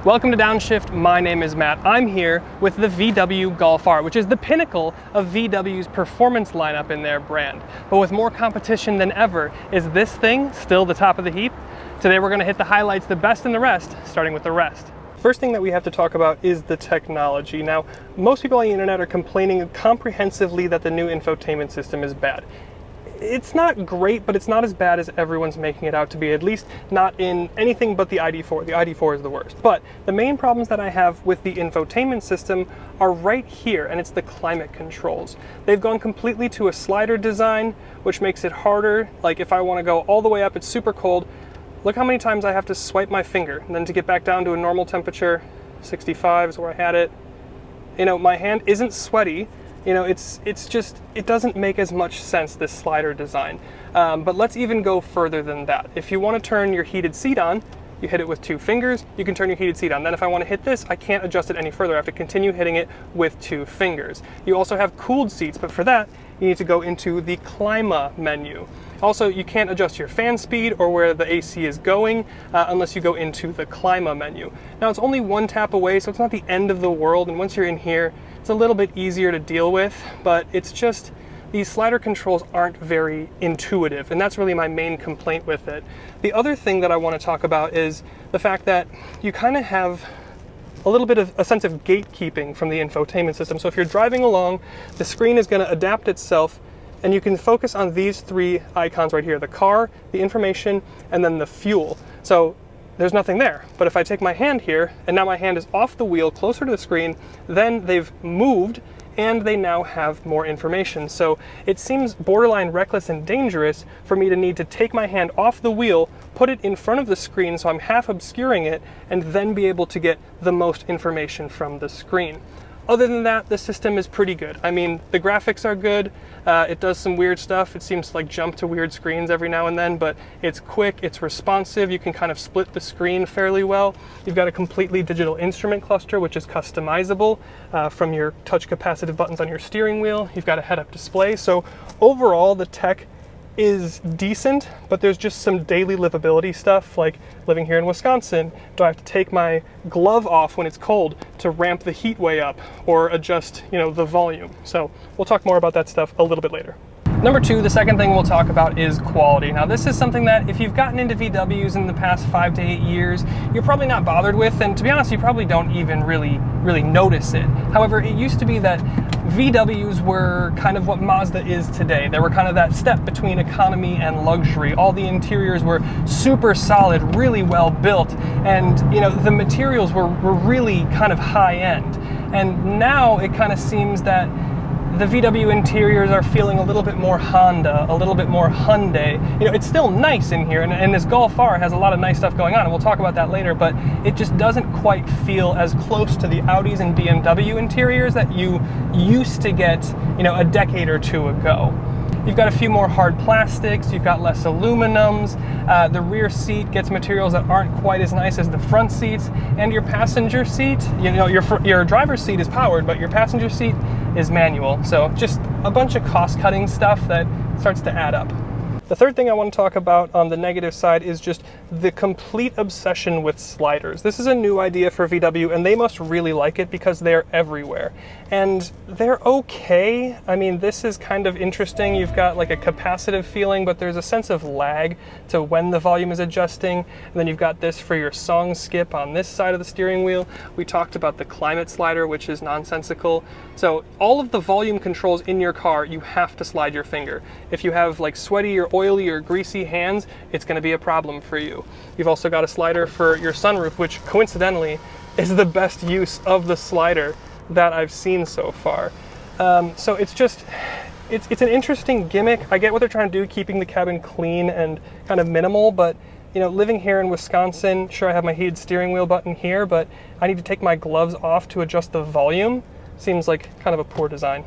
Welcome to Downshift. My name is Matt. I'm here with the VW Golf R, which is the pinnacle of VW's performance lineup in their brand. But with more competition than ever, is this thing still the top of the heap? Today we're going to hit the highlights, the best and the rest, starting with the rest. First thing that we have to talk about is the technology. Now, most people on the internet are complaining comprehensively that the new infotainment system is bad. It's not great, but it's not as bad as everyone's making it out to be, at least not in anything but the ID4. The ID4 is the worst. But the main problems that I have with the infotainment system are right here, and it's the climate controls. They've gone completely to a slider design, which makes it harder. Like if I want to go all the way up, it's super cold. Look how many times I have to swipe my finger, and then to get back down to a normal temperature, 65 is where I had it. You know, my hand isn't sweaty. You know, it's just, it doesn't make as much sense, this slider design. But let's even go further than that. If you want to turn your heated seat on, you hit it with 2 fingers, you can turn your heated seat on. Then if I want to hit this, I can't adjust it any further. I have to continue hitting it with 2 fingers. You also have cooled seats, but for that, you need to go into the clima menu. Also, you can't adjust your fan speed or where the AC is going unless you go into the clima menu. Now, it's only 1 tap away, so it's not the end of the world. And once you're in here, it's a little bit easier to deal with, but it's just, these slider controls aren't very intuitive, and that's really my main complaint with it. The other thing that I want to talk about is the fact that you kind of have a little bit of a sense of gatekeeping from the infotainment system. So if you're driving along, the screen is going to adapt itself, and you can focus on these 3 icons right here: the car, the information, and then the fuel. So there's nothing there. But if I take my hand here, and now my hand is off the wheel, closer to the screen, then they've moved, and they now have more information. So it seems borderline reckless and dangerous for me to need to take my hand off the wheel, put it in front of the screen so I'm half obscuring it, and then be able to get the most information from the screen. Other than that, the system is pretty good. I mean, the graphics are good. It does some weird stuff. It seems to like jump to weird screens every now and then, but it's quick, it's responsive. You can kind of split the screen fairly well. You've got a completely digital instrument cluster, which is customizable from your touch capacitive buttons on your steering wheel. You've got a head-up display. So overall, the tech is decent, but there's just some daily livability stuff, like living here in Wisconsin. Do I have to take my glove off when it's cold to ramp the heat way up or adjust, the volume? So we'll talk more about that stuff a little bit later. Number 2, the second thing we'll talk about is quality. Now, this is something that if you've gotten into VWs in the past 5 to 8 years, you're probably not bothered with, and to be honest, you probably don't even really notice it. However, it used to be that VWs were kind of what Mazda is today. They were kind of that step between economy and luxury. All the interiors were super solid, really well built, and the materials were really kind of high end. And now it kind of seems that the VW interiors are feeling a little bit more Honda, a little bit more Hyundai. It's still nice in here, and this Golf R has a lot of nice stuff going on, and we'll talk about that later, but it just doesn't quite feel as close to the Audis and BMW interiors that you used to get, a decade or 2 ago. You've got a few more hard plastics, you've got less aluminums, the rear seat gets materials that aren't quite as nice as the front seats, and your passenger seat, your driver's seat is powered, but your passenger seat is manual. So just a bunch of cost-cutting stuff that starts to add up. The third thing I want to talk about on the negative side is just the complete obsession with sliders. This is a new idea for VW, and they must really like it because they're everywhere. And they're okay. I mean, this is kind of interesting. You've got like a capacitive feeling, but there's a sense of lag to when the volume is adjusting. And then you've got this for your song skip on this side of the steering wheel. We talked about the climate slider, which is nonsensical. So all of the volume controls in your car, you have to slide your finger. If you have like sweaty or oily or greasy hands, it's going to be a problem for you. You've also got a slider for your sunroof, which coincidentally is the best use of the slider that I've seen so far. So it's just, it's an interesting gimmick. I get what they're trying to do, keeping the cabin clean and kind of minimal, but living here in Wisconsin, sure, I have my heated steering wheel button here, but I need to take my gloves off to adjust the volume. Seems like kind of a poor design.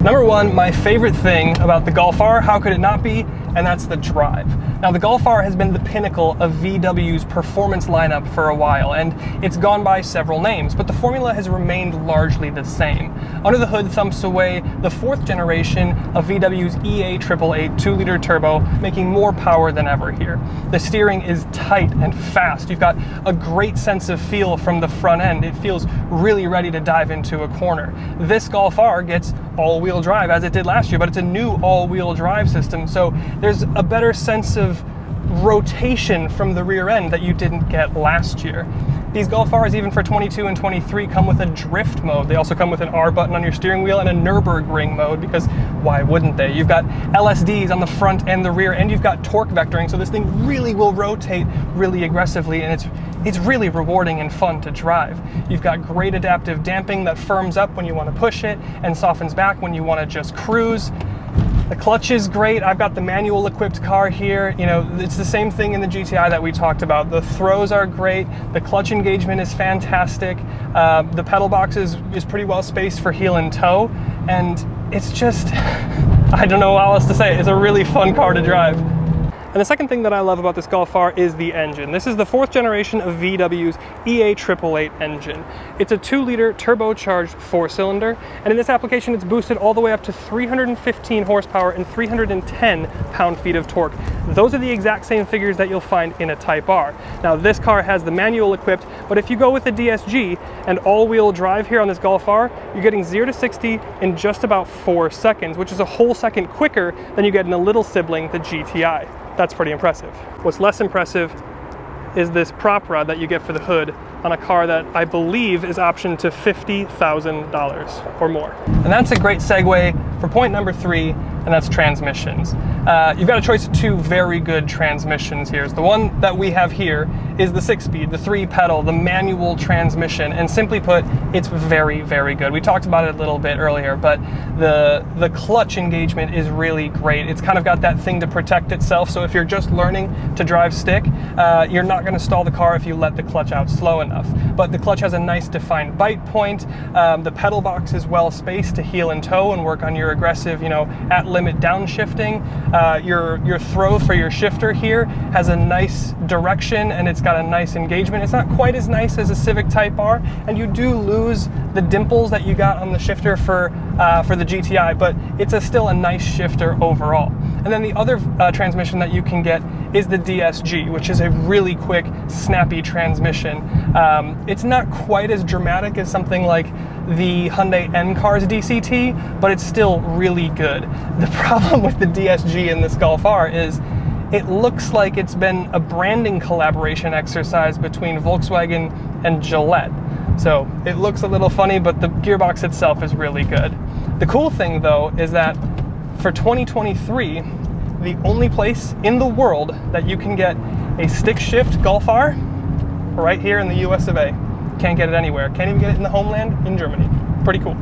Number one, my favorite thing about the Golf R, how could it not be? And that's the drive. Now the Golf R has been the pinnacle of VW's performance lineup for a while, and it's gone by several names, but the formula has remained largely the same. Under the hood thumps away the 4th generation of VW's EA888 2-liter turbo, making more power than ever here. The steering is tight and fast. You've got a great sense of feel from the front end. It feels really ready to dive into a corner. This Golf R gets all-wheel drive as it did last year, but it's a new all-wheel drive system, so there's a better sense of rotation from the rear end that you didn't get last year. These Golf Rs, even for 22 and 23, come with a drift mode. They also come with an R button on your steering wheel and a Nürburgring mode, because why wouldn't they? You've got LSDs on the front and the rear, and you've got torque vectoring, so this thing really will rotate really aggressively, and it's really rewarding and fun to drive. You've got great adaptive damping that firms up when you want to push it and softens back when you want to just cruise. The clutch is great. I've got the manual equipped car here. You know, it's the same thing in the GTI that we talked about. The throws are great. The clutch engagement is fantastic. The pedal box is pretty well spaced for heel and toe. And it's just, I don't know how else to say it. It's a really fun car to drive. And the second thing that I love about this Golf R is the engine. This is the 4th generation of VW's EA888 engine. It's a 2-liter turbocharged 4-cylinder, and in this application it's boosted all the way up to 315 horsepower and 310 pound-feet of torque. Those are the exact same figures that you'll find in a Type R. Now this car has the manual equipped, but if you go with the DSG and all-wheel drive here on this Golf R, you're getting 0 to 60 in just about 4 seconds, which is a whole second quicker than you get in a little sibling, the GTI. That's pretty impressive. What's less impressive is this prop rod that you get for the hood on a car that I believe is optioned to $50,000 or more. And that's a great segue for point number 3, and that's transmissions. You've got a choice of 2 very good transmissions here. The one that we have here is the 6-speed, the 3-pedal, the manual transmission, and simply put, it's very, very good. We talked about it a little bit earlier, but the clutch engagement is really great. It's kind of got that thing to protect itself, so if you're just learning to drive stick, you're not going to stall the car if you let the clutch out slow enough. But the clutch has a nice defined bite point. The pedal box is well spaced to heel and toe and work on your aggressive, you know, at-limit downshifting. Your throw for your shifter here has a nice direction, and it's got a nice engagement. It's not quite as nice as a Civic Type R, and you do lose the dimples that you got on the shifter for the GTI, but it's still a nice shifter overall. And then the other transmission that you can get is the DSG, which is a really quick, snappy transmission. It's not quite as dramatic as something like the Hyundai N-Car's DCT, but it's still really good. The problem with the DSG in this Golf R is it looks like it's been a branding collaboration exercise between Volkswagen and Gillette. So it looks a little funny, but the gearbox itself is really good. The cool thing though is that for 2023, the only place in the world that you can get a stick shift Golf R, right here in the US of A. Can't get it anywhere. Can't even get it in the homeland in Germany. Pretty cool.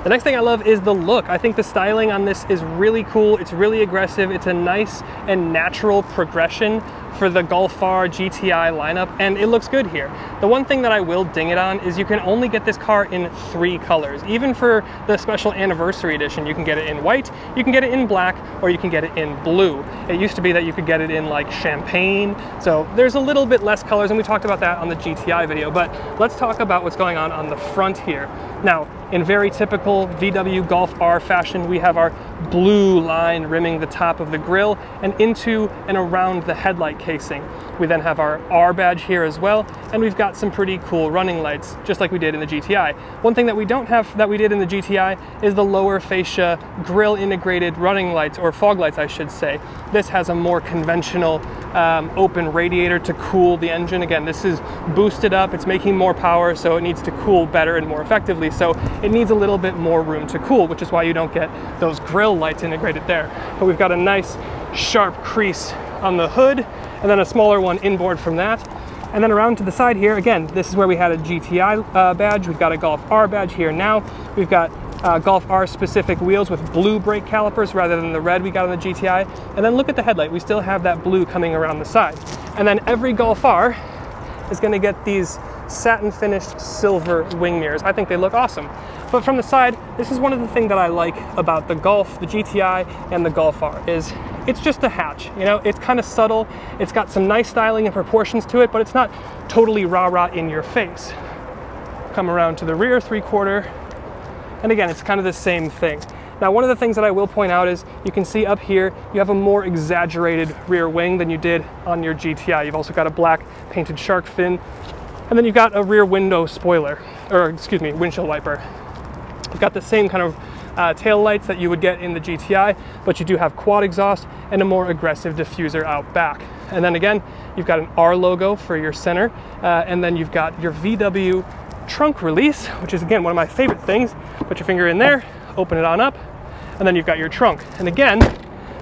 The next thing I love is the look. I think the styling on this is really cool. It's really aggressive. It's a nice and natural progression for the Golf R GTI lineup, and it looks good here. The one thing that I will ding it on is you can only get this car in 3 colors. Even for the special anniversary edition, you can get it in white, you can get it in black, or you can get it in blue. It used to be that you could get it in like champagne, so there's a little bit less colors, and we talked about that on the GTI video, but let's talk about what's going on the front here. Now, in very typical VW Golf R fashion, we have our blue line rimming the top of the grille and into and around the headlight casing. We then have our R badge here as well, and we've got some pretty cool running lights, just like we did in the GTI. One thing that we don't have that we did in the GTI is the lower fascia grille integrated running lights, or fog lights I should say. This has a more conventional open radiator to cool the engine. Again, this is boosted up, it's making more power, so it needs to cool better and more effectively, so it needs a little bit more room to cool, which is why you don't get those grille lights integrated there. But we've got a nice sharp crease on the hood, and then a smaller one inboard from that. And then around to the side here, again, this is where we had a GTI badge. We've got a Golf R badge here now. We've got Golf R specific wheels with blue brake calipers rather than the red we got on the GTI. And then look at the headlight. We still have that blue coming around the side. And then every Golf R is going to get these satin finished silver wing mirrors. I think they look awesome. But from the side, this is one of the things that I like about the Golf, the GTI, and the Golf R is it's just a hatch. You know, it's kind of subtle. It's got some nice styling and proportions to it, but it's not totally rah-rah in your face. Come around to the rear 3/4, and again, it's kind of the same thing. Now, one of the things that I will point out is you can see up here, you have a more exaggerated rear wing than you did on your GTI. You've also got a black painted shark fin, and then you've got a rear window spoiler, or excuse me, windshield wiper. You've got the same kind of tail lights that you would get in the GTI, but you do have quad exhaust and a more aggressive diffuser out back. And then again, you've got an R logo for your center, and then you've got your VW trunk release, which is again one of my favorite things. Put your finger in there, open it on up, and then you've got your trunk. And again,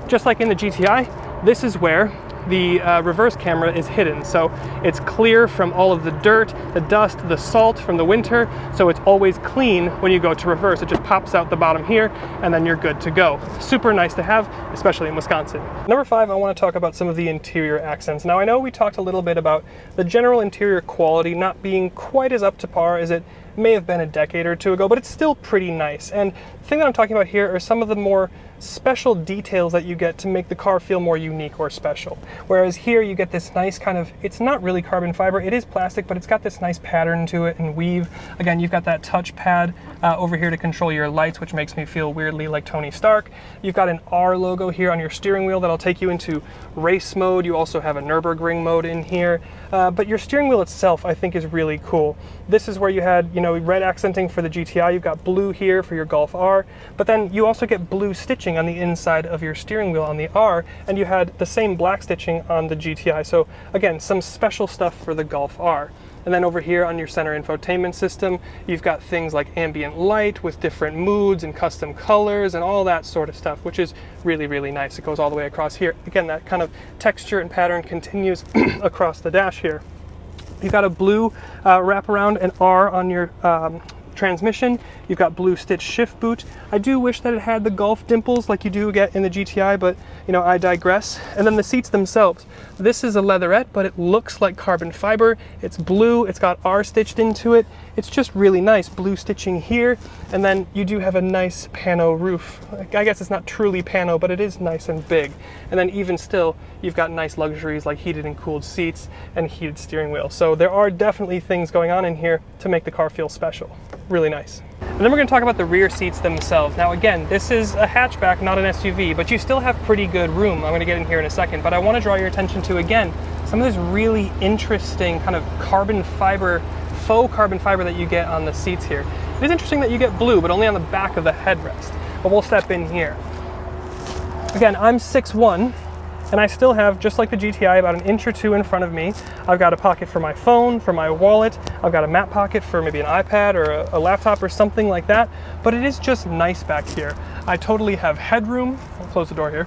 just like in the GTI, this is where the reverse camera is hidden. So it's clear from all of the dirt, the dust, the salt from the winter. So it's always clean when you go to reverse. It just pops out the bottom here and then you're good to go. Super nice to have, especially in Wisconsin. Number 5, I want to talk about some of the interior accents. Now I know we talked a little bit about the general interior quality not being quite as up to par as it may have been a decade or two ago, but it's still pretty nice. And the thing that I'm talking about here are some of the more special details that you get to make the car feel more unique or special. Whereas here you get this nice kind of, it's not really carbon fiber, it is plastic, but it's got this nice pattern to it and weave. Again, you've got that touch pad over here to control your lights, which makes me feel weirdly like Tony Stark. You've got an R logo here on your steering wheel that'll take you into race mode. You also have a Nürburgring mode in here. But your steering wheel itself, I think, is really cool. This is where you had, you know, red accenting for the GTI. You've got blue here for your Golf R, but then you also get blue stitching on the inside of your steering wheel on the R, and you had the same black stitching on the GTI. So again, some special stuff for the Golf R. And then over here on your center infotainment system, you've got things like ambient light with different moods and custom colors and all that sort of stuff, which is really, really nice. It goes all the way across here. Again, that kind of texture and pattern continues across the dash here. You've got a blue wraparound and R on your transmission. You've got blue stitch shift boot. I do wish that it had the Golf dimples like you do get in the GTI, but you know, I digress. And then the seats themselves. This is a leatherette, but it looks like carbon fiber. It's blue, it's got R stitched into it. It's just really nice. Blue stitching here, and then you do have a nice pano roof. I guess it's not truly pano, but it is nice and big. And then even still, you've got nice luxuries like heated and cooled seats and heated steering wheel. So there are definitely things going on in here to make the car feel special. Really nice. And then we're going to talk about the rear seats themselves. Now again, this is a hatchback, not an SUV, but you still have pretty good room. I'm going to get in here in a second, but I want to draw your attention to, again, some of this really interesting kind of carbon fiber, faux carbon fiber that you get on the seats here. It is interesting that you get blue, but only on the back of the headrest. But we'll step in here. Again, I'm 6'1", and I still have, just like the GTI, about an inch or two in front of me. I've got a pocket for my phone, for my wallet. I've got a map pocket for maybe an iPad or a laptop or something like that. But it is just nice back here. I totally have headroom. I'll close the door here.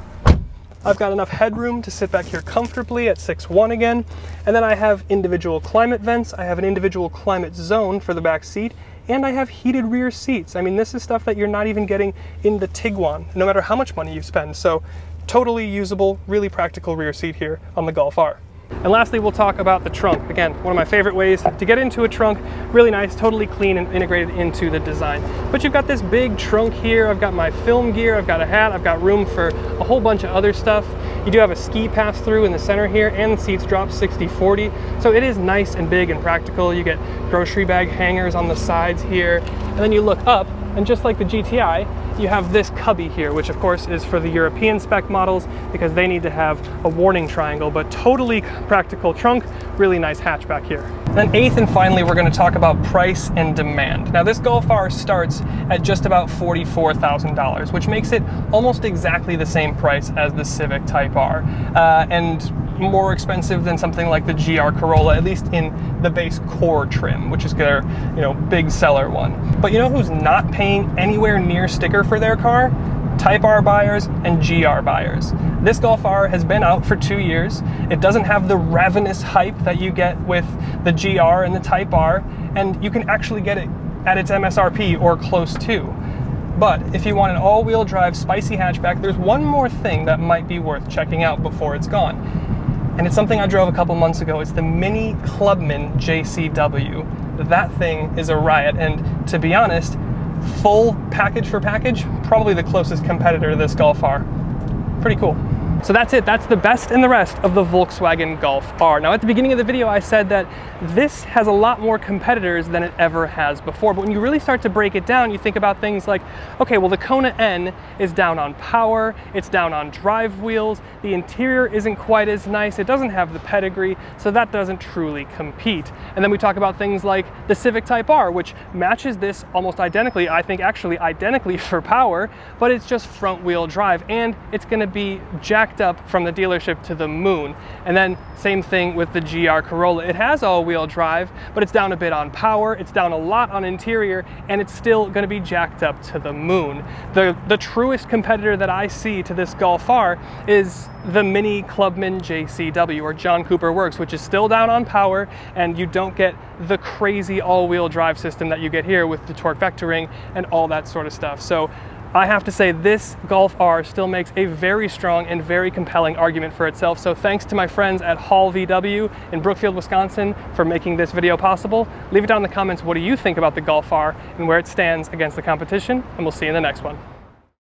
I've got enough headroom to sit back here comfortably at 6'1" again. And then I have individual climate vents. I have an individual climate zone for the back seat. And I have heated rear seats. I mean, this is stuff that you're not even getting in the Tiguan, no matter how much money you spend. So totally usable, really practical rear seat here on the Golf R. And lastly, we'll talk about the trunk. Again, one of my favorite ways to get into a trunk. Really nice, totally clean and integrated into the design. But you've got this big trunk here. I've got my film gear, I've got a hat, I've got room for a whole bunch of other stuff. You do have a ski pass-through in the center here, and the seats drop 60/40. So it is nice and big and practical. You get grocery bag hangers on the sides here. And then you look up, and just like the GTI, you have this cubby here, which of course is for the European spec models because they need to have a warning triangle, but totally practical trunk, really nice hatchback here. Then eighth and finally, we're going to talk about price and demand. Now this Golf R starts at just about $44,000, which makes it almost exactly the same price as the Civic Type R, and more expensive than something like the GR Corolla, at least in the base core trim, which is their, you know, big seller one. But you know who's not paying anywhere near sticker for their car? Type R buyers and GR buyers. This Golf R has been out for 2 years. It doesn't have the ravenous hype that you get with the GR and the Type R, and you can actually get it at its MSRP or close to. But if you want an all-wheel drive spicy hatchback, there's one more thing that might be worth checking out before it's gone. and it's something I drove a couple months ago. It's the Mini Clubman JCW. That thing is a riot, and to be honest, full package for package, probably the closest competitor to this Golf R. Pretty cool. So that's it. That's the best and the rest of the Volkswagen Golf R. Now, at the beginning of the video, I said that this has a lot more competitors than it ever has before. But when you really start to break it down, you think about things like, okay, well, the Kona N is down on power, it's down on drive wheels, the interior isn't quite as nice, it doesn't have the pedigree, so that doesn't truly compete. And then we talk about things like the Civic Type R, which matches this almost identically, I think actually identically for power, but it's just front wheel drive, and it's gonna be jacked up from the dealership to the moon. And then same thing with the GR Corolla. It has all-wheel drive, but it's down a bit on power, it's down a lot on interior, and it's still going to be jacked up to the moon. The truest competitor that I see to this Golf R is the Mini Clubman JCW, or John Cooper Works, which is still down on power, and you don't get the crazy all-wheel drive system that you get here with the torque vectoring and all that sort of stuff. So I have to say this Golf R still makes a very strong and very compelling argument for itself. So thanks to my friends at Hall VW in Brookfield, Wisconsin for making this video possible. Leave it down in the comments, what do you think about the Golf R and where it stands against the competition, and we'll see you in the next one.